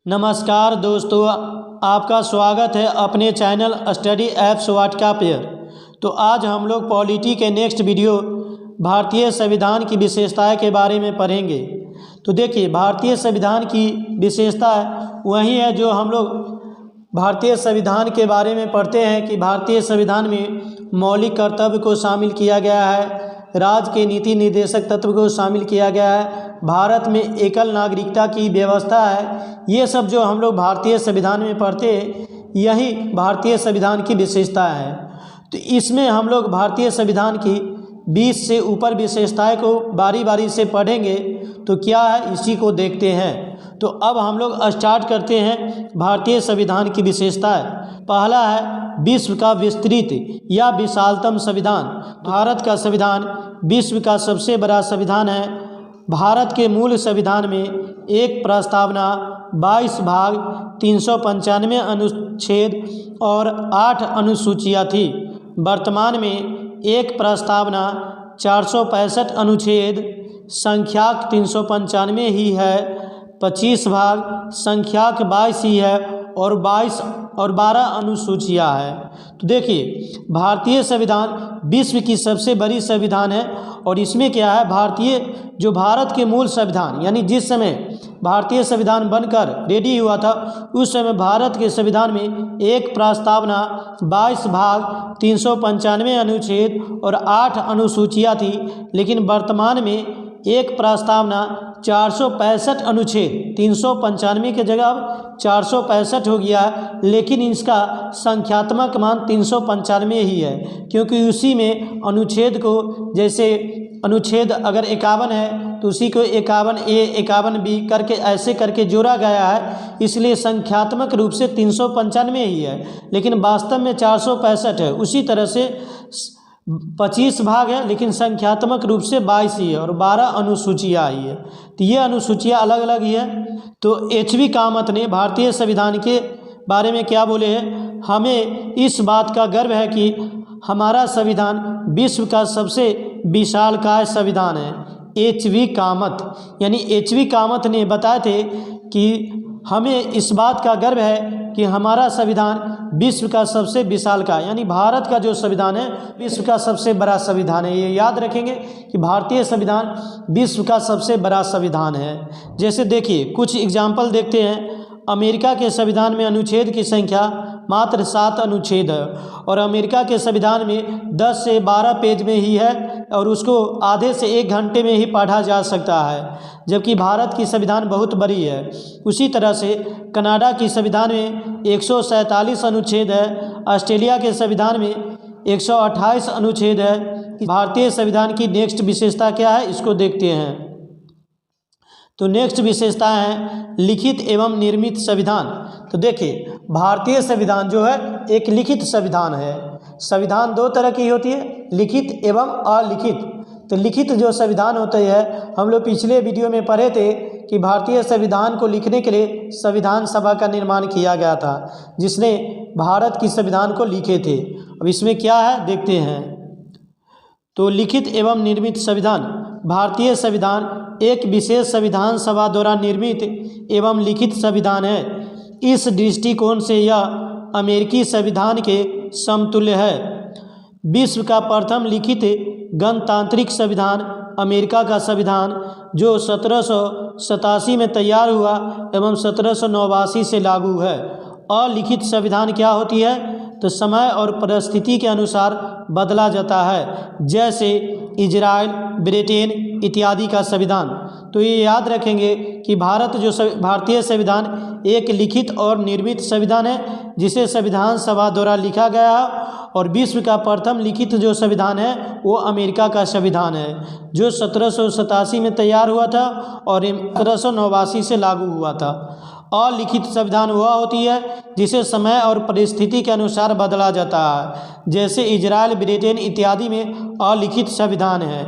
नमस्कार दोस्तों, आपका स्वागत है अपने चैनल स्टडी एप्स व्हाटकापेयर। तो आज हम लोग पॉलिटी के नेक्स्ट वीडियो भारतीय संविधान की विशेषताएं के बारे में पढ़ेंगे। तो देखिए, भारतीय संविधान की विशेषता वही है जो हम लोग भारतीय संविधान के बारे में पढ़ते हैं कि भारतीय संविधान में मौलिक कर्तव्य को शामिल किया गया है, राज्य के नीति निर्देशक तत्व को शामिल किया गया है, भारत में एकल नागरिकता की व्यवस्था है। ये सब जो हम लोग भारतीय संविधान में पढ़ते हैं, यही भारतीय संविधान की विशेषता है। तो इसमें हम लोग भारतीय संविधान की 20 से ऊपर विशेषताएं को बारी बारी से पढ़ेंगे। तो क्या है, इसी को देखते हैं। तो अब हम लोग स्टार्ट करते हैं भारतीय संविधान की विशेषताएं। पहला है विश्व का विस्तृत या विशालतम संविधान। भारत का संविधान विश्व का सबसे बड़ा संविधान है। भारत के मूल संविधान में एक प्रस्तावना, 22 भाग, 395 अनुच्छेद और 8 अनुसूचियाँ थी। वर्तमान में एक प्रस्तावना, 465 अनुच्छेद, संख्याक 395 ही है, 25 भाग, संख्याक 22 ही है और 12 अनुसूचियाँ हैं। तो देखिए, भारतीय संविधान विश्व की सबसे बड़ी संविधान है। और इसमें क्या है, भारत के मूल संविधान यानी जिस समय भारतीय संविधान बनकर रेडी हुआ था, उस समय भारत के संविधान में एक प्रस्तावना, 22 भाग, 395 अनुच्छेद और 8 अनुसूचियाँ थी। लेकिन वर्तमान में एक प्रस्तावना, 465 अनुच्छेद, 395 के जगह अब 465 हो गया है। लेकिन इसका संख्यात्मक मान 395 ही है, क्योंकि उसी में अनुच्छेद को, जैसे अनुच्छेद अगर 51 है तो उसी को 51A 51B करके ऐसे करके जोड़ा गया है। इसलिए संख्यात्मक रूप से 395 ही है, लेकिन वास्तव में 465 है। उसी तरह से 25 भाग है, लेकिन संख्यात्मक रूप से 22 ही है और 12 अनुसूचियाँ आई है। तो ये अनुसूचियाँ अलग अलग ही है। तो HV कामत ने भारतीय संविधान के बारे में क्या बोले हैं, हमें इस बात का गर्व है कि हमारा संविधान विश्व का सबसे विशालकाय संविधान है। HV कामत यानी HV कामत ने बताए थे कि हमें इस बात का गर्व है कि हमारा संविधान विश्व का सबसे विशालकाय यानी भारत का जो संविधान है विश्व का सबसे बड़ा संविधान है। ये याद रखेंगे कि भारतीय संविधान विश्व का सबसे बड़ा संविधान है। जैसे देखिए, कुछ एग्जाम्पल देखते हैं। अमेरिका के संविधान में अनुच्छेद की संख्या मात्र 7 अनुच्छेद है और अमेरिका के संविधान में 10 से 12 पेज में ही है और उसको आधे से 1 घंटे में ही पढ़ा जा सकता है, जबकि भारत की संविधान बहुत बड़ी है। उसी तरह से कनाडा की संविधान में 147 अनुच्छेद है, ऑस्ट्रेलिया के संविधान में 128 अनुच्छेद है। भारतीय संविधान की नेक्स्ट विशेषता क्या है, इसको देखते हैं। तो नेक्स्ट विशेषता है लिखित एवं निर्मित संविधान। तो देखिए, भारतीय संविधान जो है एक लिखित संविधान है। संविधान 2 तरह की होती है, लिखित एवं अलिखित। तो लिखित जो संविधान होते हैं, हम लोग पिछले वीडियो में पढ़े थे कि भारतीय संविधान को लिखने के लिए संविधान सभा का निर्माण किया गया था, जिसने भारत की संविधान को लिखे थे। अब इसमें क्या है, देखते हैं। तो लिखित एवं निर्मित संविधान, भारतीय संविधान एक विशेष संविधान सभा द्वारा निर्मित एवं लिखित संविधान है। इस दृष्टिकोण से यह अमेरिकी संविधान के समतुल्य है। विश्व का प्रथम लिखित गणतांत्रिक संविधान अमेरिका का संविधान, जो 1787 में तैयार हुआ एवं 1789 से लागू है। अलिखित संविधान क्या होती है, तो समय और परिस्थिति के अनुसार बदला जाता है, जैसे इजराइल, ब्रिटेन इत्यादि का संविधान। तो ये याद रखेंगे कि भारतीय संविधान एक लिखित और निर्मित संविधान है, जिसे संविधान सभा द्वारा लिखा गया है। और विश्व का प्रथम लिखित जो संविधान है वो अमेरिका का संविधान है, जो 1787 में तैयार हुआ था और 1789 से लागू हुआ था। अलिखित संविधान वह होती है जिसे समय और परिस्थिति के अनुसार बदला जाता है, जैसे इजराइल, ब्रिटेन इत्यादि में अलिखित संविधान है।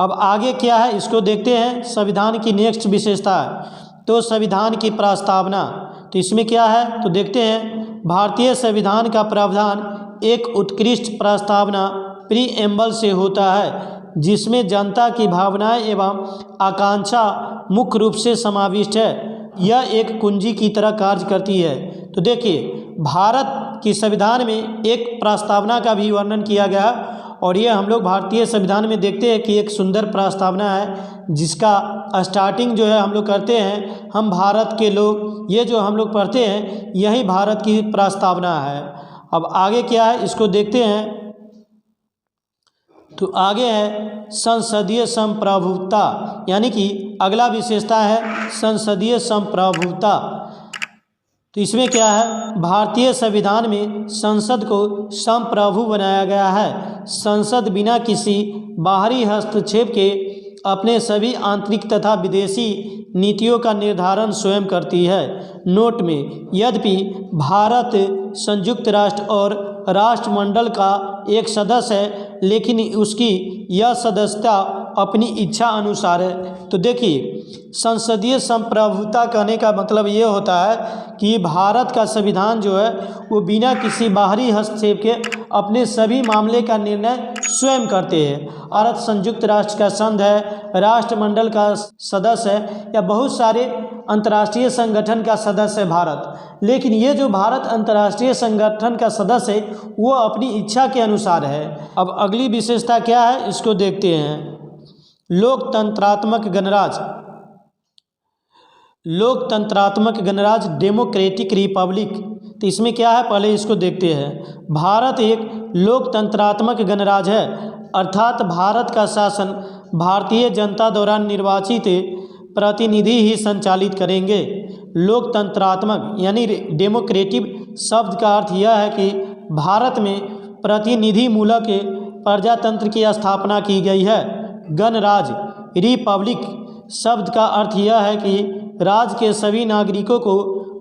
अब आगे क्या है, इसको देखते हैं। संविधान की नेक्स्ट विशेषता है तो संविधान की प्रस्तावना। तो इसमें क्या है, तो देखते हैं। भारतीय संविधान का प्रावधान एक उत्कृष्ट प्रस्तावना प्रीएम्बल से होता है, जिसमें जनता की भावनाएं एवं आकांक्षा मुख्य रूप से समाविष्ट है। यह एक कुंजी की तरह कार्य करती है। तो देखिए, भारत की संविधान में एक प्रस्तावना का भी वर्णन किया गया और ये हम लोग भारतीय संविधान में देखते हैं कि एक सुंदर प्रस्तावना है जिसका स्टार्टिंग जो है हम लोग करते हैं, हम भारत के लोग, ये जो हम लोग पढ़ते हैं यही भारत की प्रस्तावना है। अब आगे क्या है इसको देखते हैं। तो आगे है संसदीय संप्रभुता, यानी कि अगला विशेषता है संसदीय संप्रभुता। तो इसमें क्या है, भारतीय संविधान में संसद को संप्रभु बनाया गया है। संसद बिना किसी बाहरी हस्तक्षेप के अपने सभी आंतरिक तथा विदेशी नीतियों का निर्धारण स्वयं करती है। नोट में, यद्यपि भारत संयुक्त राष्ट्र और राष्ट्रमंडल का एक सदस्य है, लेकिन उसकी यह सदस्यता अपनी इच्छा अनुसार है। तो देखिए, संसदीय संप्रभुता कहने का मतलब ये होता है कि भारत का संविधान जो है वो बिना किसी बाहरी हस्तक्षेप के अपने सभी मामले का निर्णय स्वयं करते हैं। भारत संयुक्त राष्ट्र का संघ है, राष्ट्रमंडल का सदस्य है या बहुत सारे अंतर्राष्ट्रीय संगठन का सदस्य है भारत, लेकिन ये जो भारत अंतर्राष्ट्रीय संगठन का सदस्य है वो अपनी इच्छा के अनुसार है। अब अगली विशेषता क्या है इसको देखते हैं। लोकतंत्रात्मक गणराज्य, लोकतंत्रात्मक गणराज्य डेमोक्रेटिक रिपब्लिक। तो इसमें क्या है पहले इसको देखते हैं। भारत एक लोकतंत्रात्मक गणराज्य है, अर्थात भारत का शासन भारतीय जनता द्वारा निर्वाचित प्रतिनिधि ही संचालित करेंगे। लोकतंत्रात्मक यानी डेमोक्रेटिक शब्द का अर्थ यह है कि भारत में प्रतिनिधि मूलक प्रजातंत्र की स्थापना की गई है। गणराज्य रिपब्लिक शब्द का अर्थ यह है कि राज्य के सभी नागरिकों को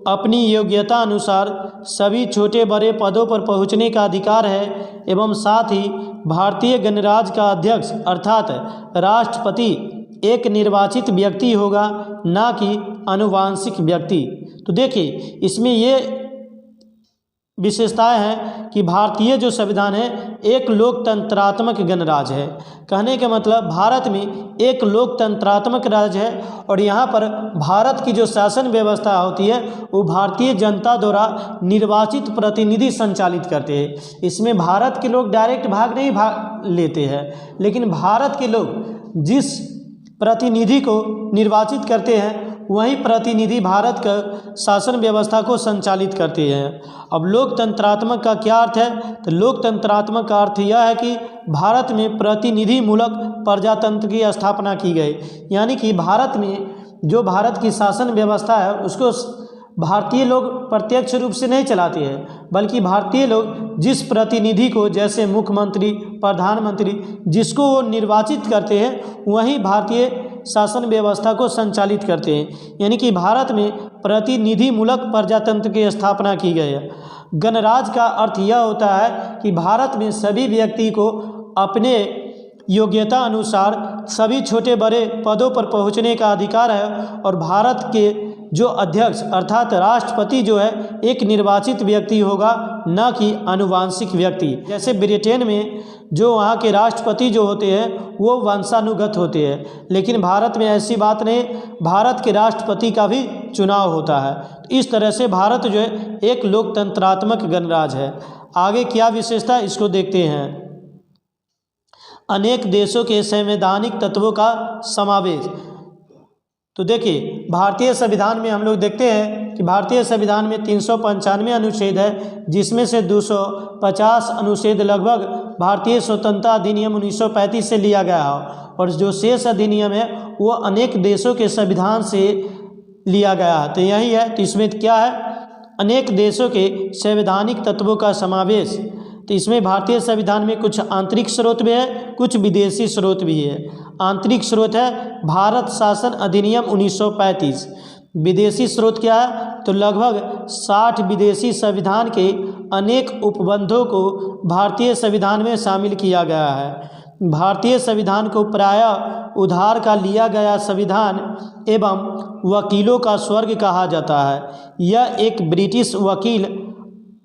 अपनी योग्यता अनुसार सभी छोटे बड़े पदों पर पहुंचने का अधिकार है एवं साथ ही भारतीय गणराज्य का अध्यक्ष अर्थात राष्ट्रपति एक निर्वाचित व्यक्ति होगा, ना कि आनुवांशिक व्यक्ति। तो देखिए, इसमें ये विशेषताएं हैं कि भारतीय जो संविधान है एक लोकतंत्रात्मक गणराज्य है। कहने का मतलब भारत में एक लोकतंत्रात्मक राज्य है और यहाँ पर भारत की जो शासन व्यवस्था होती है वो भारतीय जनता द्वारा निर्वाचित प्रतिनिधि संचालित करते हैं। इसमें भारत के लोग डायरेक्ट भाग लेते हैं, लेकिन भारत के लोग जिस प्रतिनिधि को निर्वाचित करते हैं वही प्रतिनिधि भारत का शासन व्यवस्था को संचालित करते हैं। अब लोकतंत्रात्मक का क्या अर्थ है, तो लोकतंत्रात्मक का अर्थ यह है कि भारत में प्रतिनिधि मूलक प्रजातंत्र की स्थापना की गई, यानी कि भारत में जो भारत की शासन व्यवस्था है उसको भारतीय लोग प्रत्यक्ष रूप से नहीं चलाते हैं, बल्कि भारतीय लोग जिस प्रतिनिधि को, जैसे मुख्यमंत्री, प्रधानमंत्री, जिसको वो निर्वाचित करते हैं वही भारतीय शासन व्यवस्था को संचालित करते हैं। यानी कि भारत में प्रतिनिधि मूलक प्रजातंत्र की स्थापना की गई है। गणराज्य का अर्थ यह होता है कि भारत में सभी व्यक्ति को अपने योग्यता अनुसार सभी छोटे बड़े पदों पर पहुंचने का अधिकार है और भारत के जो अध्यक्ष अर्थात राष्ट्रपति जो है एक निर्वाचित व्यक्ति होगा, न कि आनुवांशिक व्यक्ति। जैसे ब्रिटेन में जो वहाँ के राष्ट्रपति जो होते हैं वो वंशानुगत होते हैं, लेकिन भारत में ऐसी बात नहीं, भारत के राष्ट्रपति का भी चुनाव होता है। इस तरह से भारत जो है एक लोकतंत्रात्मक गणराज्य है। आगे क्या विशेषता इसको देखते हैं। अनेक देशों के संवैधानिक तत्वों का समावेश। तो देखिए, भारतीय संविधान में हम लोग देखते हैं कि भारतीय संविधान में 395 अनुच्छेद है, जिसमें से 250 अनुच्छेद लगभग भारतीय स्वतंत्रता अधिनियम 1935 से लिया गया है और जो शेष अधिनियम है वो अनेक देशों के संविधान से लिया गया है। तो यही है। तो इसमें क्या है, अनेक देशों के संवैधानिक तत्वों का समावेश। तो इसमें भारतीय संविधान में कुछ आंतरिक स्रोत भी है, कुछ विदेशी स्रोत भी है। आंतरिक स्रोत है भारत शासन अधिनियम 1935। विदेशी स्रोत क्या है, तो लगभग 60 विदेशी संविधान के अनेक उपबंधों को भारतीय संविधान में शामिल किया गया है। भारतीय संविधान को प्रायः उधार का लिया गया संविधान एवं वकीलों का स्वर्ग कहा जाता है। यह एक ब्रिटिश वकील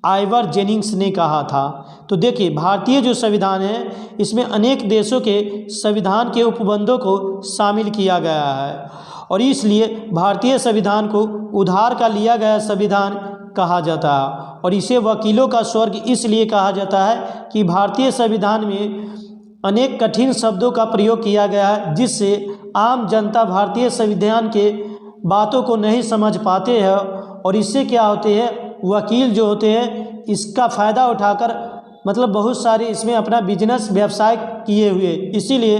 आइवर जेनिंग्स ने कहा था। तो देखिए, भारतीय जो संविधान है इसमें अनेक देशों के संविधान के उपबंधों को शामिल किया गया है और इसलिए भारतीय संविधान को उधार का लिया गया संविधान कहा जाता है। और इसे वकीलों का स्वर्ग इसलिए कहा जाता है कि भारतीय संविधान में अनेक कठिन शब्दों का प्रयोग किया गया है, जिससे आम जनता भारतीय संविधान के बातों को नहीं समझ पाते हैं। और इससे क्या होते हैं, वकील जो होते हैं इसका फ़ायदा उठाकर मतलब बहुत सारे इसमें अपना बिजनेस व्यवसाय किए हुए, इसीलिए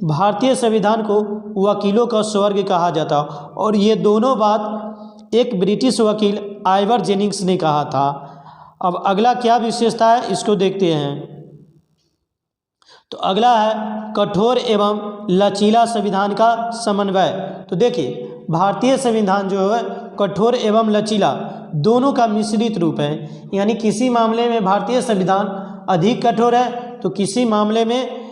भारतीय संविधान को वकीलों का स्वर्ग कहा जाता। और ये दोनों बात एक ब्रिटिश वकील आइवर जेनिंग्स ने कहा था। अब अगला क्या विशेषता है इसको देखते हैं। तो अगला है कठोर एवं लचीला संविधान का समन्वय। तो देखिए भारतीय संविधान जो है कठोर एवं लचीला दोनों का मिश्रित रूप है, यानी किसी मामले में भारतीय संविधान अधिक कठोर है तो किसी मामले में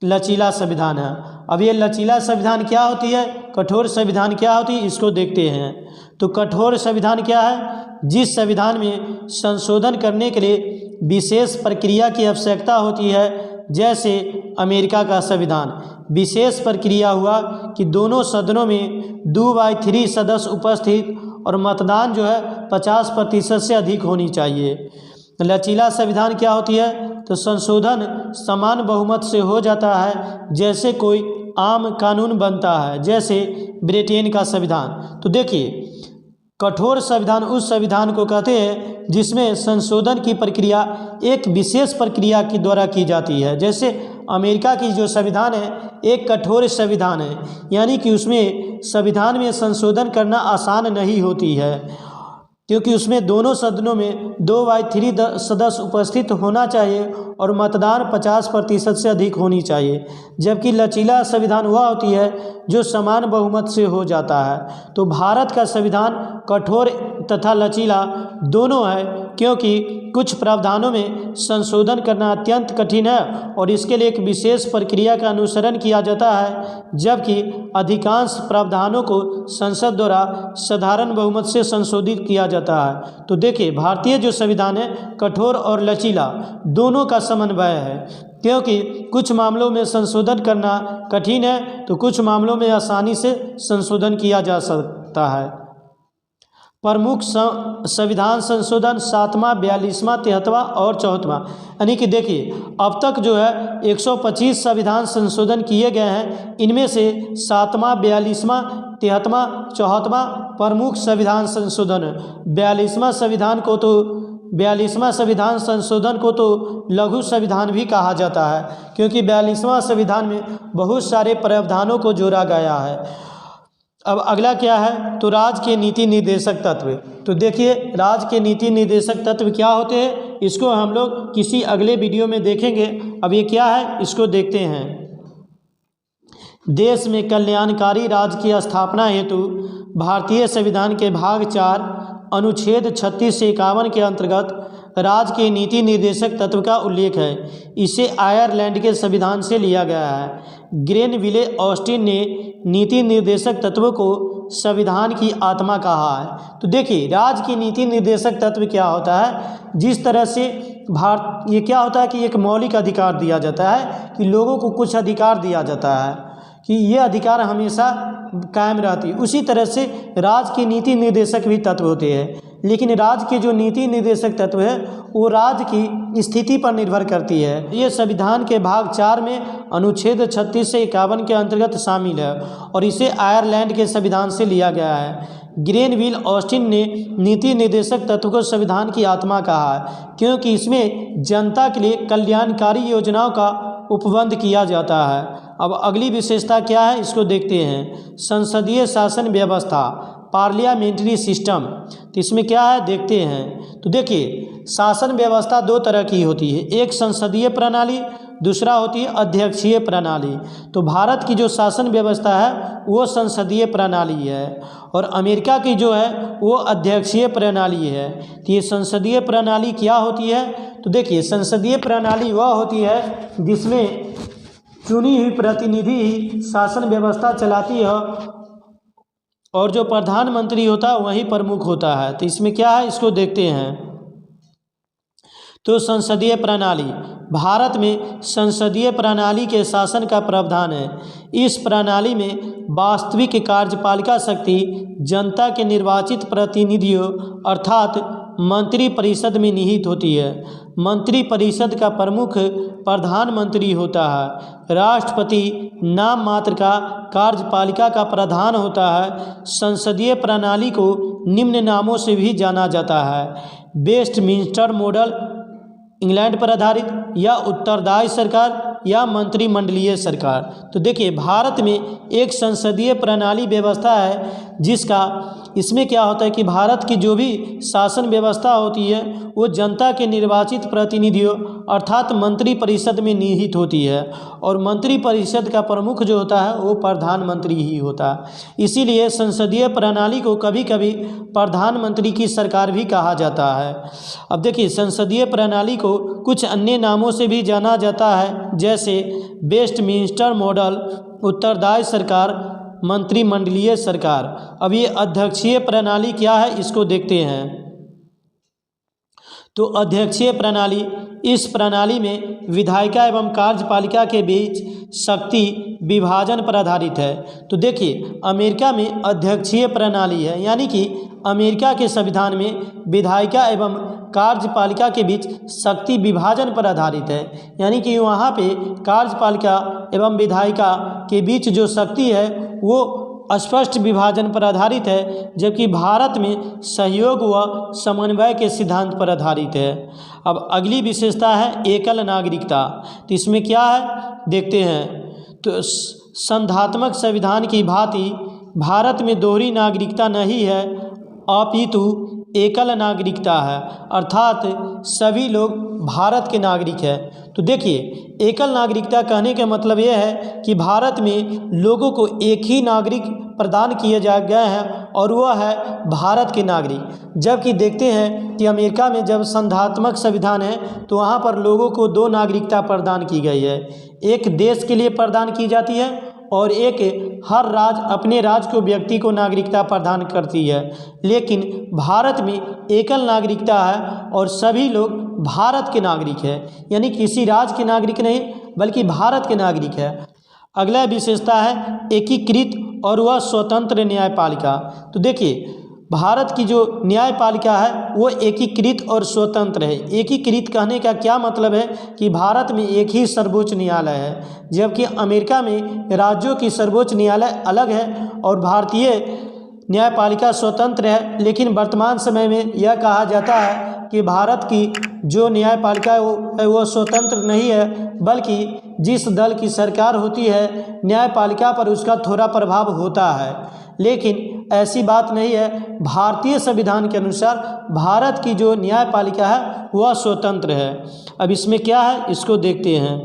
लचीला संविधान है। अब ये लचीला संविधान क्या होती है, कठोर संविधान क्या होती है, इसको देखते हैं। तो कठोर संविधान क्या है, जिस संविधान में संशोधन करने के लिए विशेष प्रक्रिया की आवश्यकता होती है, जैसे अमेरिका का संविधान। विशेष प्रक्रिया हुआ कि दोनों सदनों में 2/3 सदस्य उपस्थित और मतदान जो है 50% से अधिक होनी चाहिए। लचीला संविधान क्या होती है, तो संशोधन समान बहुमत से हो जाता है, जैसे कोई आम कानून बनता है, जैसे ब्रिटेन का संविधान। तो देखिए कठोर संविधान उस संविधान को कहते हैं जिसमें संशोधन की प्रक्रिया एक विशेष प्रक्रिया के द्वारा की जाती है। जैसे अमेरिका की जो संविधान है एक कठोर संविधान है, यानी कि उसमें संविधान में संशोधन करना आसान नहीं होती है, क्योंकि उसमें दोनों सदनों में 2/3 सदस्य उपस्थित होना चाहिए और मतदान 50% से अधिक होनी चाहिए। जबकि लचीला संविधान वह होती है जो समान बहुमत से हो जाता है। तो भारत का संविधान कठोर तथा लचीला दोनों है, क्योंकि कुछ प्रावधानों में संशोधन करना अत्यंत कठिन है और इसके लिए एक विशेष प्रक्रिया का अनुसरण किया जाता है, जबकि अधिकांश प्रावधानों को संसद द्वारा साधारण बहुमत से संशोधित किया जाता है। तो देखिए भारतीय जो संविधान है कठोर और लचीला दोनों का समन्वय है, क्योंकि कुछ मामलों में संशोधन करना कठिन है तो कुछ मामलों में आसानी से संशोधन किया जा सकता है। प्रमुख संविधान संशोधन 7वां, 42वां, 73वां और 74वां, यानी कि देखिए अब तक जो है 125 संविधान संशोधन किए गए हैं। इनमें से 7वां, 42वां, 73वां, 74वां प्रमुख संविधान संशोधन है। 42वां संविधान संशोधन को तो लघु संविधान भी कहा जाता है, क्योंकि 42वां संविधान में बहुत सारे प्रावधानों को जोड़ा गया है। अब अगला क्या है, तो राज्य के नीति निर्देशक तत्व। तो देखिए राज्य के नीति निर्देशक तत्व क्या होते हैं, इसको हम लोग किसी अगले वीडियो में देखेंगे। अब ये क्या है इसको देखते हैं। देश में कल्याणकारी राज्य की स्थापना हेतु भारतीय संविधान के भाग 4 अनुच्छेद 36 से 51 के अंतर्गत राज्य के नीति निर्देशक तत्व का उल्लेख है। इसे आयरलैंड के संविधान से लिया गया है। ग्रेनविले ऑस्टिन ने नीति निर्देशक तत्वों को संविधान की आत्मा कहा है। तो देखिए राज्य की नीति निर्देशक तत्व क्या होता है, जिस तरह से ये क्या होता है कि एक मौलिक अधिकार दिया जाता है कि लोगों को कुछ अधिकार दिया जाता है कि ये अधिकार हमेशा कायम रहती है। उसी तरह से राज्य के नीति निर्देशक भी तत्व होते हैं, लेकिन राज्य के जो नीति निर्देशक तत्व है वो राज्य की स्थिति पर निर्भर करती है। ये संविधान के भाग 4 में अनुच्छेद 36 से 51 के अंतर्गत शामिल है और इसे आयरलैंड के संविधान से लिया गया है। ग्रेनविल ऑस्टिन ने नीति निर्देशक तत्व को संविधान की आत्मा कहा है, क्योंकि इसमें जनता के लिए कल्याणकारी योजनाओं का उपबंध किया जाता है। अब अगली विशेषता क्या है इसको देखते हैं। संसदीय शासन व्यवस्था, पार्लियामेंट्री सिस्टम। तो इसमें क्या है देखते हैं। तो देखिए शासन व्यवस्था 2 तरह की होती है, एक संसदीय प्रणाली, दूसरा होती है अध्यक्षीय प्रणाली। तो भारत की जो शासन व्यवस्था है वो संसदीय प्रणाली है और अमेरिका की जो है वो अध्यक्षीय प्रणाली है। तो ये संसदीय प्रणाली क्या होती है, तो देखिए संसदीय प्रणाली वह होती है जिसमें चुनी हुई प्रतिनिधि ही शासन व्यवस्था चलाती है और जो प्रधानमंत्री होता है वही प्रमुख होता है। तो इसमें क्या है इसको देखते हैं। तो संसदीय प्रणाली, भारत में संसदीय प्रणाली के शासन का प्रावधान है। इस प्रणाली में वास्तविक कार्यपालिका शक्ति जनता के निर्वाचित प्रतिनिधियों अर्थात मंत्रिपरिषद में निहित होती है। मंत्रिपरिषद का प्रमुख प्रधानमंत्री होता है। राष्ट्रपति नाम मात्र का कार्यपालिका का प्रधान होता है। संसदीय प्रणाली को निम्न नामों से भी जाना जाता है: वेस्टमिंस्टर मॉडल, इंग्लैंड पर आधारित, या उत्तरदायी सरकार, या मंत्रिमंडलीय सरकार। तो देखिए, भारत में एक संसदीय प्रणाली व्यवस्था है जिसका इसमें क्या होता है कि भारत की जो भी शासन व्यवस्था होती है वो जनता के निर्वाचित प्रतिनिधियों अर्थात मंत्रिपरिषद में निहित होती है, और मंत्रिपरिषद का प्रमुख जो होता है वो प्रधानमंत्री ही होता है। इसीलिए संसदीय प्रणाली को कभी कभी प्रधानमंत्री की सरकार भी कहा जाता है। अब देखिए, संसदीय प्रणाली को कुछ अन्य नामों से भी जाना जाता है, जैसे वेस्टमिंस्टर मॉडल, उत्तरदायी सरकार, मंत्रिमंडलीय सरकार। अब ये अध्यक्षीय प्रणाली क्या है इसको देखते हैं। तो अध्यक्षीय प्रणाली, इस प्रणाली में विधायिका एवं कार्यपालिका के बीच शक्ति विभाजन पर आधारित है। तो देखिए, अमेरिका में अध्यक्षीय प्रणाली है, यानी कि अमेरिका के संविधान में विधायिका एवं कार्यपालिका के बीच शक्ति विभाजन पर आधारित है, यानी कि वहाँ पे कार्यपालिका एवं विधायिका के बीच जो शक्ति है वो स्पष्ट विभाजन पर आधारित है, जबकि भारत में सहयोग व समन्वय के सिद्धांत पर आधारित है। अब अगली विशेषता है एकल नागरिकता। तो इसमें क्या है देखते हैं। तो संघात्मक संविधान की भांति भारत में दोहरी नागरिकता नहीं है, अपितु एकल नागरिकता है, अर्थात सभी लोग भारत के नागरिक हैं। तो देखिए, एकल नागरिकता कहने का मतलब यह है कि भारत में लोगों को एक ही नागरिक प्रदान किए जा गए हैं और वह है भारत के नागरिक। जबकि देखते हैं कि अमेरिका में जब संघात्मक संविधान है तो वहाँ पर लोगों को दो नागरिकता प्रदान की गई है, एक देश के लिए प्रदान की जाती है और एक हर राज्य अपने राज्य को व्यक्ति को नागरिकता प्रदान करती है। लेकिन भारत में एकल नागरिकता है और सभी लोग भारत के नागरिक हैं, यानी किसी राज्य के नागरिक नहीं बल्कि भारत के नागरिक है। अगला विशेषता है एकीकृत और वह स्वतंत्र न्यायपालिका। तो देखिए, भारत की जो न्यायपालिका है वो एकीकृत और स्वतंत्र है। एकीकृत कहने का क्या मतलब है कि भारत में एक ही सर्वोच्च न्यायालय है, जबकि अमेरिका में राज्यों की सर्वोच्च न्यायालय अलग है और भारतीय न्यायपालिका स्वतंत्र है। लेकिन वर्तमान समय में यह कहा जाता है कि भारत की जो न्यायपालिका है वो स्वतंत्र नहीं है, बल्कि जिस दल की सरकार होती है न्यायपालिका पर उसका थोड़ा प्रभाव होता है। लेकिन ऐसी बात नहीं है। भारतीय संविधान के अनुसार भारत की जो न्यायपालिका है वह स्वतंत्र है। अब इसमें क्या है इसको देखते हैं।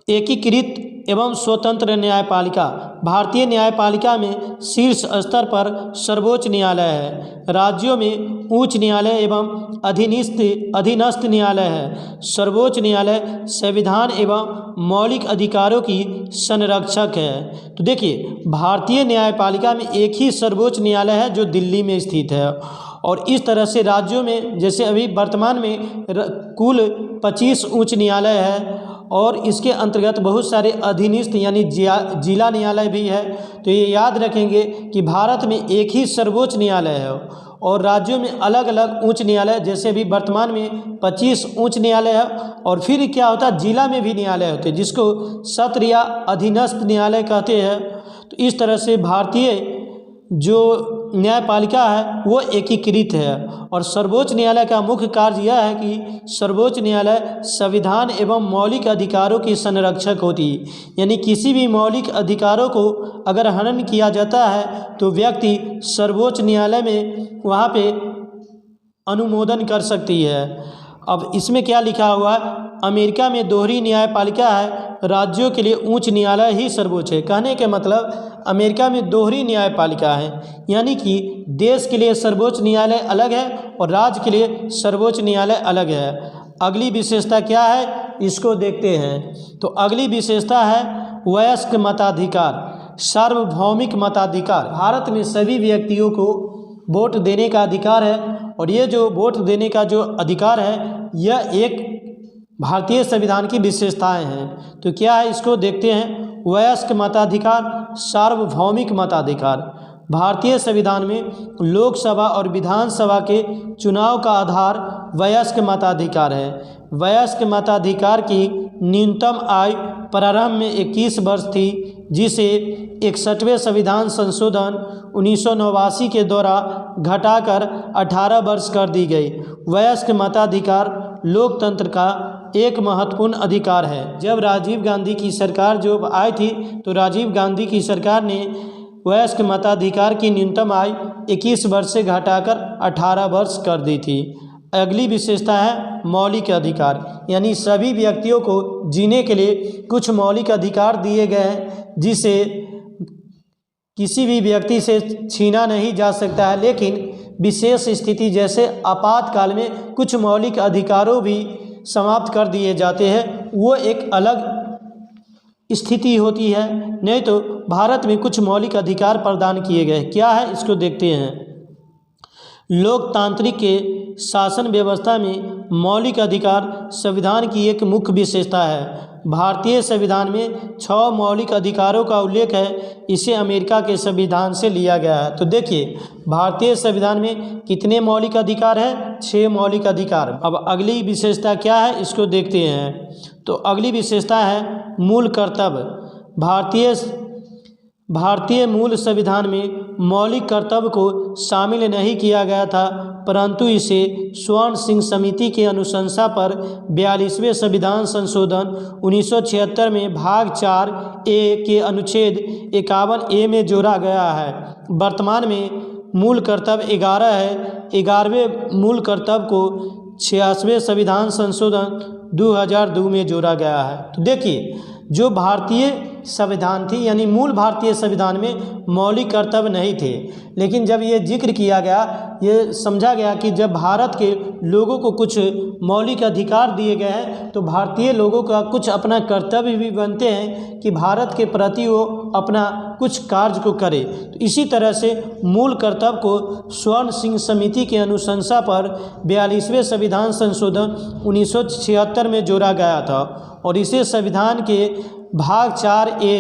एकीकृत एवं स्वतंत्र न्यायपालिका, भारतीय न्यायपालिका में शीर्ष स्तर पर सर्वोच्च न्यायालय है, राज्यों में उच्च न्यायालय एवं अधीनस्थ न्यायालय है। सर्वोच्च न्यायालय संविधान एवं मौलिक अधिकारों की संरक्षक है। तो देखिए, भारतीय न्यायपालिका में एक ही सर्वोच्च न्यायालय है जो दिल्ली में स्थित है, और इस तरह से राज्यों में जैसे अभी वर्तमान में कुल 25 उच्च न्यायालय है और इसके अंतर्गत बहुत सारे अधीनस्थ यानी जिला न्यायालय भी है। तो ये याद रखेंगे कि भारत में एक ही सर्वोच्च न्यायालय है और राज्यों में अलग अलग उच्च न्यायालय, जैसे भी वर्तमान में 25 उच्च न्यायालय है। और फिर क्या होता है, जिला में भी न्यायालय होते हैं जिसको सत्र या अधीनस्थ न्यायालय कहते हैं। तो इस तरह से भारतीय जो न्यायपालिका है वो एकीकृत है। और सर्वोच्च न्यायालय का मुख्य कार्य यह है कि सर्वोच्च न्यायालय संविधान एवं मौलिक अधिकारों की संरक्षक होती है, यानी किसी भी मौलिक अधिकारों को अगर हनन किया जाता है तो व्यक्ति सर्वोच्च न्यायालय में वहाँ पे अनुमोदन कर सकती है। अब इसमें क्या लिखा हुआ है, अमेरिका में दोहरी न्यायपालिका है, राज्यों के लिए उच्च न्यायालय ही सर्वोच्च है। कहने के मतलब अमेरिका में दोहरी न्यायपालिका है, यानी कि देश के लिए सर्वोच्च न्यायालय अलग है और राज्य के लिए सर्वोच्च न्यायालय अलग है। अगली विशेषता क्या है इसको देखते हैं। तो अगली विशेषता है वयस्क मताधिकार, सार्वभौमिक मताधिकार। भारत में सभी व्यक्तियों को वोट देने का अधिकार है और ये जो वोट देने का जो अधिकार है यह एक भारतीय संविधान की विशेषताएं हैं। तो क्या है इसको देखते हैं। वयस्क मताधिकार, सार्वभौमिक मताधिकार। भारतीय संविधान में लोकसभा और विधानसभा के चुनाव का आधार वयस्क मताधिकार है। वयस्क मताधिकार की न्यूनतम आयु प्रारंभ में 21 वर्ष थी, जिसे 61वें संविधान संशोधन 1989 के द्वारा घटाकर 18 वर्ष कर दी गई। वयस्क मताधिकार लोकतंत्र का एक महत्वपूर्ण अधिकार है। जब राजीव गांधी की सरकार जो आई थी तो राजीव गांधी की सरकार ने वयस्क मताधिकार की न्यूनतम आयु 21 वर्ष से घटाकर 18 वर्ष कर दी थी। अगली विशेषता है मौलिक अधिकार, यानी सभी व्यक्तियों को जीने के लिए कुछ मौलिक अधिकार दिए गए हैं जिसे किसी भी व्यक्ति से छीना नहीं जा सकता है, लेकिन विशेष स्थिति जैसे आपातकाल में कुछ मौलिक अधिकारों भी समाप्त कर दिए जाते हैं। वो एक अलग स्थिति होती है, नहीं तो भारत में कुछ मौलिक अधिकार प्रदान किए गए। क्या है इसको देखते हैं। लोकतांत्रिक के शासन व्यवस्था में मौलिक अधिकार संविधान की एक मुख्य विशेषता है। भारतीय संविधान में 6 मौलिक अधिकारों का उल्लेख है। इसे अमेरिका के संविधान से लिया गया है। तो देखिए भारतीय संविधान में कितने मौलिक अधिकार हैं? 6 मौलिक अधिकार। अब अगली विशेषता क्या है इसको देखते हैं। तो अगली विशेषता है मूल कर्तव्य। भारतीय मूल संविधान में मौलिक कर्तव्य को शामिल नहीं किया गया था, परंतु इसे स्वर्ण सिंह समिति के अनुशंसा पर 42वें संविधान संशोधन 1976 में भाग 4A के अनुच्छेद 51A में जोड़ा गया है। वर्तमान में मूल कर्तव्य 11 है। 11वें मूल कर्तव्य को 86वें संविधान संशोधन 2002 में जोड़ा गया है। तो देखिए जो भारतीय संविधान थी, यानी मूल भारतीय संविधान में मौलिक कर्तव्य नहीं थे, लेकिन जब ये जिक्र किया गया, ये समझा गया कि जब भारत के लोगों को कुछ मौलिक अधिकार दिए गए हैं तो भारतीय लोगों का कुछ अपना कर्तव्य भी बनते हैं कि भारत के प्रति वो अपना कुछ कार्य को करे। तो इसी तरह से मूल कर्तव्य को स्वर्ण सिंह समिति के अनुशंसा पर 42वें संविधान संशोधन 1976 में जोड़ा गया था और इसे संविधान के भाग 4A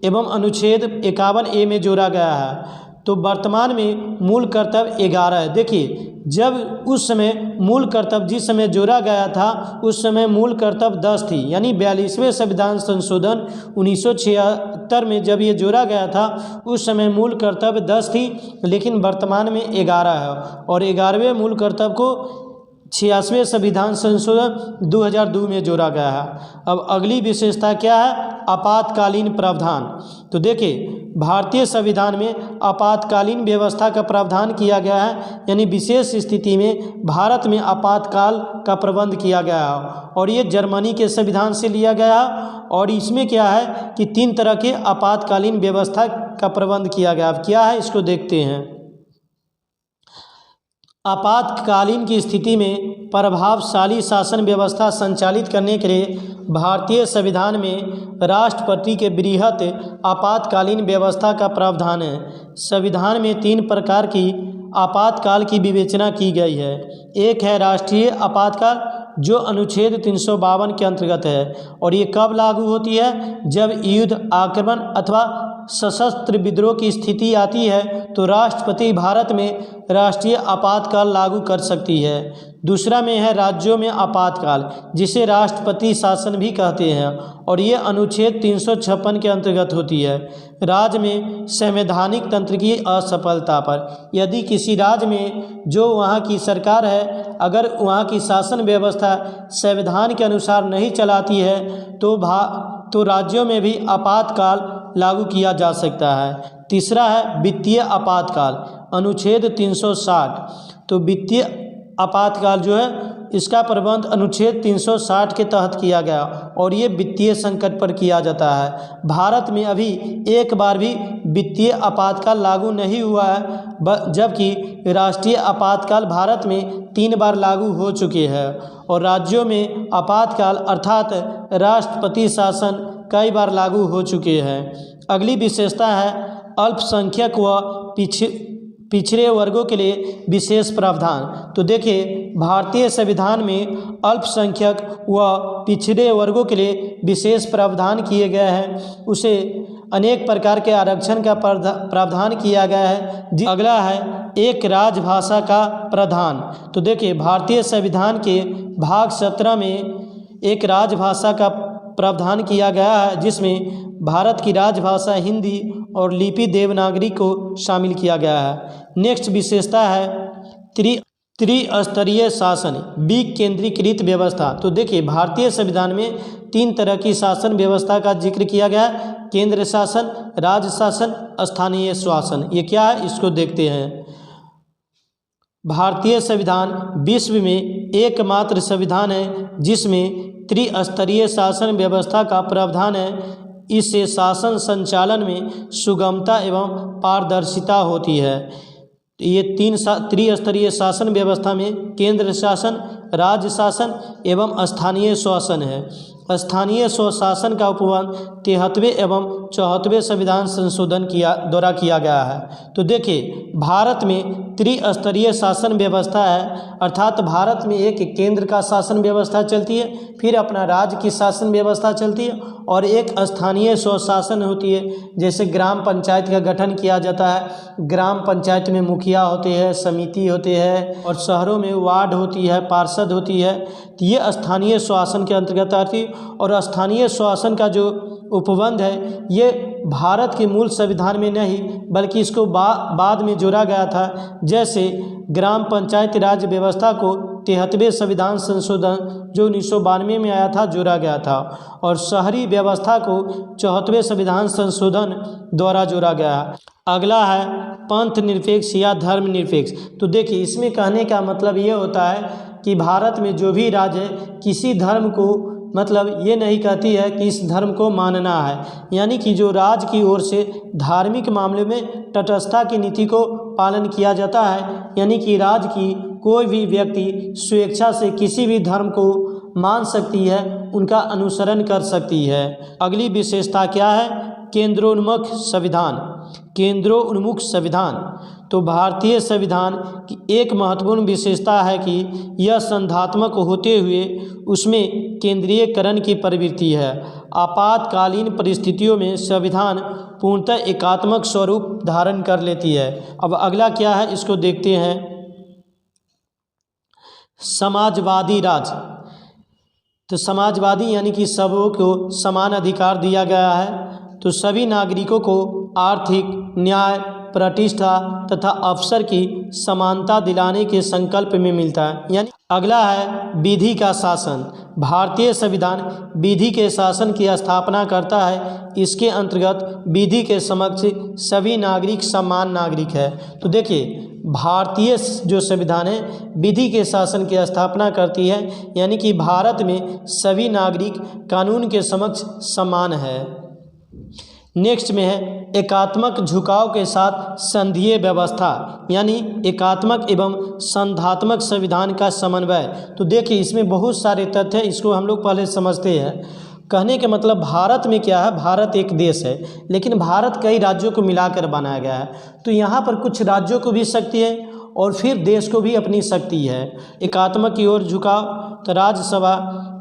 एवं अनुच्छेद 51A में जोड़ा गया है। तो वर्तमान में मूल कर्तव्य 11 है। देखिए जब उस समय मूल कर्तव्य जिस समय जोड़ा गया था उस समय मूल कर्तव्य 10 थी, यानी 42वें संविधान संशोधन 1976 में जब ये जोड़ा गया था उस समय मूल कर्तव्य 10 थी, लेकिन वर्तमान में 11 है और 11वें मूल कर्तव्य को 86वें संविधान संशोधन 2002 में जोड़ा गया है। अब अगली विशेषता क्या है? आपातकालीन प्रावधान। तो देखिए भारतीय संविधान में आपातकालीन व्यवस्था का प्रावधान किया गया है, यानी विशेष स्थिति में भारत में आपातकाल का प्रबंध किया गया है और ये जर्मनी के संविधान से लिया गया है। और इसमें क्या है कि 3 तरह के आपातकालीन व्यवस्था का प्रबंध किया गया। अब क्या है इसको देखते हैं। आपातकालीन की स्थिति में प्रभावशाली शासन व्यवस्था संचालित करने के लिए भारतीय संविधान में राष्ट्रपति के बृहत आपातकालीन व्यवस्था का प्रावधान है। संविधान में 3 प्रकार की आपातकाल की विवेचना की गई है। एक है राष्ट्रीय आपातकाल जो अनुच्छेद 352 के अंतर्गत है और ये कब लागू होती है? जब युद्ध, आक्रमण अथवा सशस्त्र विद्रोह की स्थिति आती है तो राष्ट्रपति भारत में राष्ट्रीय आपातकाल लागू कर सकती है। दूसरा में है राज्यों में आपातकाल जिसे राष्ट्रपति शासन भी कहते हैं और ये अनुच्छेद 356 के अंतर्गत होती है। राज्य में संवैधानिक तंत्र की असफलता पर, यदि किसी राज्य में जो वहाँ की सरकार है अगर वहाँ की शासन व्यवस्था संविधान के अनुसार नहीं चलाती है तो राज्यों में भी आपातकाल लागू किया जा सकता है। तीसरा है वित्तीय आपातकाल, अनुच्छेद 360। तो वित्तीय आपातकाल जो है इसका प्रबंध अनुच्छेद 360 के तहत किया गया और ये वित्तीय संकट पर किया जाता है। भारत में अभी एक बार भी वित्तीय आपातकाल लागू नहीं हुआ है, जबकि राष्ट्रीय आपातकाल भारत में 3 बार लागू हो चुके हैं और राज्यों में आपातकाल अर्थात राष्ट्रपति शासन कई बार लागू हो चुके हैं। अगली विशेषता है अल्पसंख्यक व पिछड़े वर्गों के लिए विशेष प्रावधान। तो देखिए भारतीय संविधान में अल्पसंख्यक व पिछड़े वर्गों के लिए विशेष प्रावधान किए गए हैं। उसे अनेक प्रकार के आरक्षण का प्रावधान किया गया है। अगला है एक राजभाषा का प्रावधान। तो देखिए भारतीय संविधान के भाग 17 में एक राजभाषा का प्रावधान किया गया है, जिसमें भारत की राजभाषा हिंदी और लिपि देवनागरी को शामिल किया गया है। नेक्स्ट विशेषता है त्रिस्तरीय शासन, विकेंद्रीकृत व्यवस्था। तो देखिए भारतीय संविधान में 3 तरह की शासन व्यवस्था का जिक्र किया गया है, केंद्र शासन, राज्य शासन, स्थानीय शासन। ये क्या है इसको देखते हैं। भारतीय संविधान विश्व में एकमात्र संविधान है जिसमें त्रिस्तरीय शासन व्यवस्था का प्रावधान है। इससे शासन संचालन में सुगमता एवं पारदर्शिता होती है। ये 3 त्रिस्तरीय शासन व्यवस्था में केंद्र शासन, राज्य शासन एवं स्थानीय शासन है। स्थानीय स्वशासन का उपबंध 73वें एवं 74वें संविधान संशोधन द्वारा किया गया है। तो देखिए भारत में त्रिस्तरीय शासन व्यवस्था है, अर्थात भारत में एक केंद्र का शासन व्यवस्था चलती है, फिर अपना राज्य की शासन व्यवस्था चलती है और एक स्थानीय स्वशासन होती है। जैसे ग्राम पंचायत का गठन किया जाता है, ग्राम पंचायत में मुखिया होते हैं, समिति होते हैं और शहरों में वार्ड होती है, पार्षद होती है। तो ये स्थानीय शासन के अंतर्गत आती है। और स्थानीय शासन का जो उपबंध है ये भारत के मूल संविधान में नहीं बल्कि इसको बाद में जोड़ा गया था। जैसे ग्राम पंचायत राज व्यवस्था को 73वें संविधान संशोधन जो 1992 में आया था जोड़ा गया था, और शहरी व्यवस्था को 74वें संविधान संशोधन द्वारा जोड़ा गया। अगला है पंथ निरपेक्ष या धर्म निरपेक्ष। तो देखिए इसमें कहने का मतलब ये होता है कि भारत में जो भी राज्य है किसी धर्म को मतलब ये नहीं कहती है कि इस धर्म को मानना है, यानी कि जो राज्य की ओर से धार्मिक मामले में तटस्थता की नीति को पालन किया जाता है, यानी कि राज्य की कोई भी व्यक्ति स्वेच्छा से किसी भी धर्म को मान सकती है, उनका अनुसरण कर सकती है। अगली विशेषता क्या है? केंद्रोन्मुख संविधान। केंद्रोन्मुख संविधान तो भारतीय संविधान की एक महत्वपूर्ण विशेषता है कि यह संधात्मक होते हुए उसमें केंद्रीयकरण की प्रवृत्ति है। आपातकालीन परिस्थितियों में संविधान पूर्णतः एकात्मक स्वरूप धारण कर लेती है। अब अगला क्या है इसको देखते हैं। समाजवादी राज्य। तो समाजवादी यानी कि सबों को समान अधिकार दिया गया है, तो सभी नागरिकों को आर्थिक न्याय, प्रतिष्ठा तथा अवसर की समानता दिलाने के संकल्प में मिलता है। यानी अगला है विधि का शासन। भारतीय संविधान विधि के शासन की स्थापना करता है। इसके अंतर्गत विधि के समक्ष सभी नागरिक समान नागरिक है। तो देखिए भारतीय जो संविधान है विधि के शासन की स्थापना करती है, यानी कि भारत में सभी नागरिक कानून के समक्ष समान है। नेक्स्ट में है एकात्मक झुकाव के साथ संघीय व्यवस्था, यानी एकात्मक एवं संधात्मक संविधान का समन्वय। तो देखिए इसमें बहुत सारे तथ्य हैं, इसको हम लोग पहले समझते हैं। कहने का मतलब भारत में क्या है, भारत एक देश है लेकिन भारत कई राज्यों को मिलाकर बनाया गया है। तो यहाँ पर कुछ राज्यों को भी शक्ति है और फिर देश को भी अपनी शक्ति है। एकात्मक की ओर झुकाव तो राज्यसभा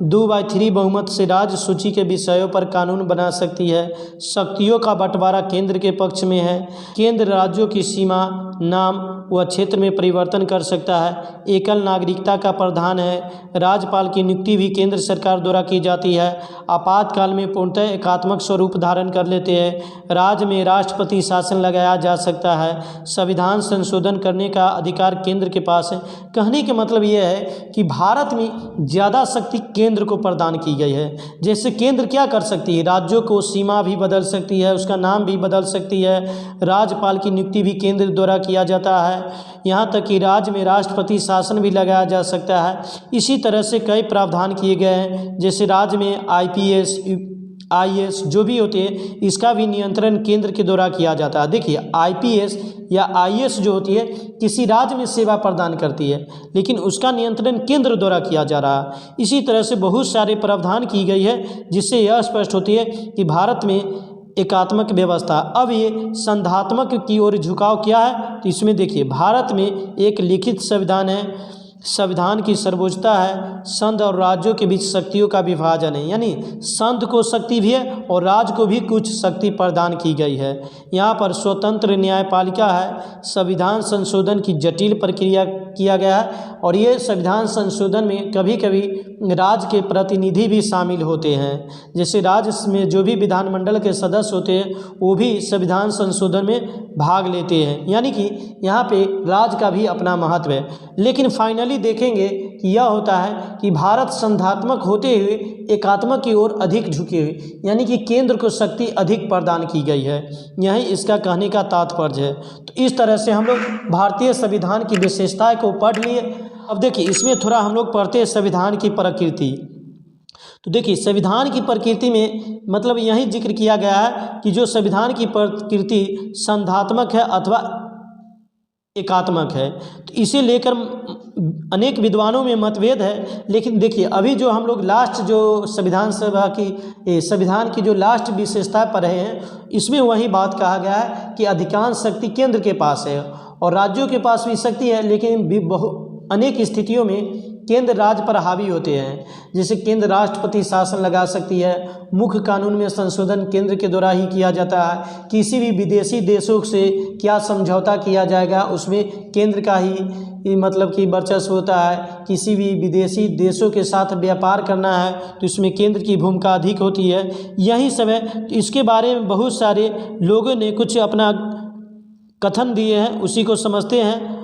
2/3 बहुमत से राज्य सूची के विषयों पर कानून बना सकती है। शक्तियों का बंटवारा केंद्र के पक्ष में है। केंद्र राज्यों की सीमा, नाम व क्षेत्र में परिवर्तन कर सकता है। एकल नागरिकता का प्रावधान है। राज्यपाल की नियुक्ति भी केंद्र सरकार द्वारा की जाती है। आपातकाल में पूर्णतः एकात्मक स्वरूप धारण कर लेते हैं। राज्य में राष्ट्रपति शासन लगाया जा सकता है। संविधान संशोधन करने का अधिकार केंद्र के पास है। कहने का मतलब यह है कि भारत में ज़्यादा शक्ति केंद्र को प्रदान की गई है। जैसे केंद्र क्या कर सकती है, राज्यों को सीमा भी बदल सकती है, उसका नाम भी बदल सकती है। राज्यपाल की नियुक्ति भी केंद्र द्वारा किया जाता है। यहाँ तक कि राज्य में राष्ट्रपति शासन भी लगाया जा सकता है। इसी तरह से कई प्रावधान किए गए हैं। जैसे राज्य में IPS IAS जो भी होते हैं इसका भी नियंत्रण केंद्र के द्वारा किया जाता है। देखिए IPS या IAS जो होती है किसी राज्य में सेवा प्रदान करती है लेकिन उसका नियंत्रण केंद्र द्वारा किया जा रहा है। इसी तरह से बहुत सारे प्रावधान की गई है जिससे यह स्पष्ट होती है कि भारत में एकात्मक व्यवस्था। अब ये संधात्मक की ओर झुकाव क्या है, तो इसमें देखिए भारत में एक लिखित संविधान है, संविधान की सर्वोच्चता है, संघ और राज्यों के बीच शक्तियों का विभाजन है, यानी संघ को शक्ति भी है और राज्य को भी कुछ शक्ति प्रदान की गई है। यहाँ पर स्वतंत्र न्यायपालिका है, संविधान संशोधन की जटिल प्रक्रिया किया गया है और ये संविधान संशोधन में कभी कभी राज्य के प्रतिनिधि भी शामिल होते हैं। जैसे राज्य में जो भी विधानमंडल के सदस्य होते हैं वो भी संविधान संशोधन में भाग लेते हैं, यानी कि यहाँ पे राज्य का भी अपना महत्व है। लेकिन फाइनली देखेंगे कि यह होता है कि भारत संधात्मक होते हुए एकात्मक की ओर अधिक झुके हुए, यानी कि केंद्र को शक्ति अधिक प्रदान की गई है। यही इसका कहने का तात्पर्य है। तो इस तरह से हम लोग भारतीय संविधान की विशेषताएं को पढ़ लिए। अब देखिए इसमें थोड़ा हम लोग पढ़ते हैं संविधान की प्रकृति। तो देखिए संविधान की प्रकृति में मतलब यही जिक्र किया गया है कि जो संविधान की प्रकृति संधात्मक है अथवा एकात्मक है। तो इसे लेकर अनेक विद्वानों में मतभेद है। लेकिन देखिए अभी जो हम लोग लास्ट जो संविधान की जो लास्ट विशेषता पर रहे हैं, इसमें वही बात कहा गया है कि अधिकांश शक्ति केंद्र के पास है और राज्यों के पास भी शक्ति है, लेकिन अनेक स्थितियों में केंद्र राज्य पर हावी होते हैं। जैसे केंद्र राष्ट्रपति शासन लगा सकती है, मुख्य कानून में संशोधन केंद्र के द्वारा ही किया जाता है, किसी भी विदेशी देशों से क्या समझौता किया जाएगा उसमें केंद्र का ही मतलब कि वर्चस्व होता है। किसी भी विदेशी देशों के साथ व्यापार करना है तो इसमें केंद्र की भूमिका अधिक होती है। यही सब है। तो इसके बारे में बहुत सारे लोगों ने कुछ अपना कथन दिए हैं, उसी को समझते हैं।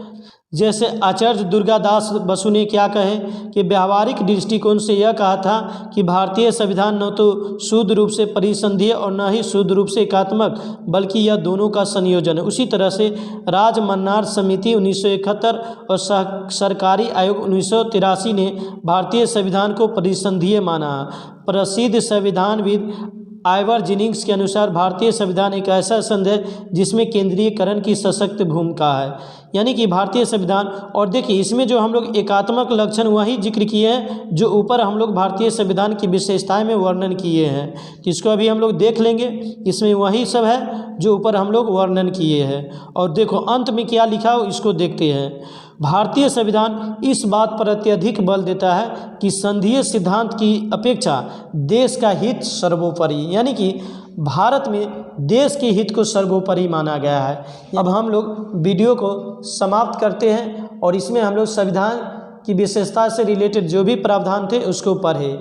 जैसे आचार्य दुर्गादास बसु ने क्या कहे कि व्यावहारिक दृष्टिकोण से यह कहा था कि भारतीय संविधान न तो शुद्ध रूप से परिसंधीय और न ही शुद्ध रूप से एकात्मक, बल्कि यह दोनों का संयोजन है। उसी तरह से राजमन्नार समिति 1971 और सरकारी आयोग 1983 ने भारतीय संविधान को परिसंधीय माना। प्रसिद्ध संविधानविद आइवर जेनिंग्स के अनुसार भारतीय संविधान एक ऐसा संघ है जिसमें केंद्रीयकरण की सशक्त भूमिका है, यानी कि भारतीय संविधान। और देखिए इसमें जो हम लोग एकात्मक लक्षण वही जिक्र किए हैं जो ऊपर हम लोग भारतीय संविधान की विशेषताएं में वर्णन किए हैं, तो इसको अभी हम लोग देख लेंगे। इसमें वही सब है जो ऊपर हम लोग वर्णन किए हैं। और देखो अंत में क्या लिखा हो इसको देखते हैं। भारतीय संविधान इस बात पर अत्यधिक बल देता है कि संघीय सिद्धांत की अपेक्षा देश का हित सर्वोपरि, यानी कि भारत में देश के हित को सर्वोपरि माना गया है। अब हम लोग वीडियो को समाप्त करते हैं और इसमें हम लोग संविधान की विशेषता से रिलेटेड जो भी प्रावधान थे उसको पढ़े।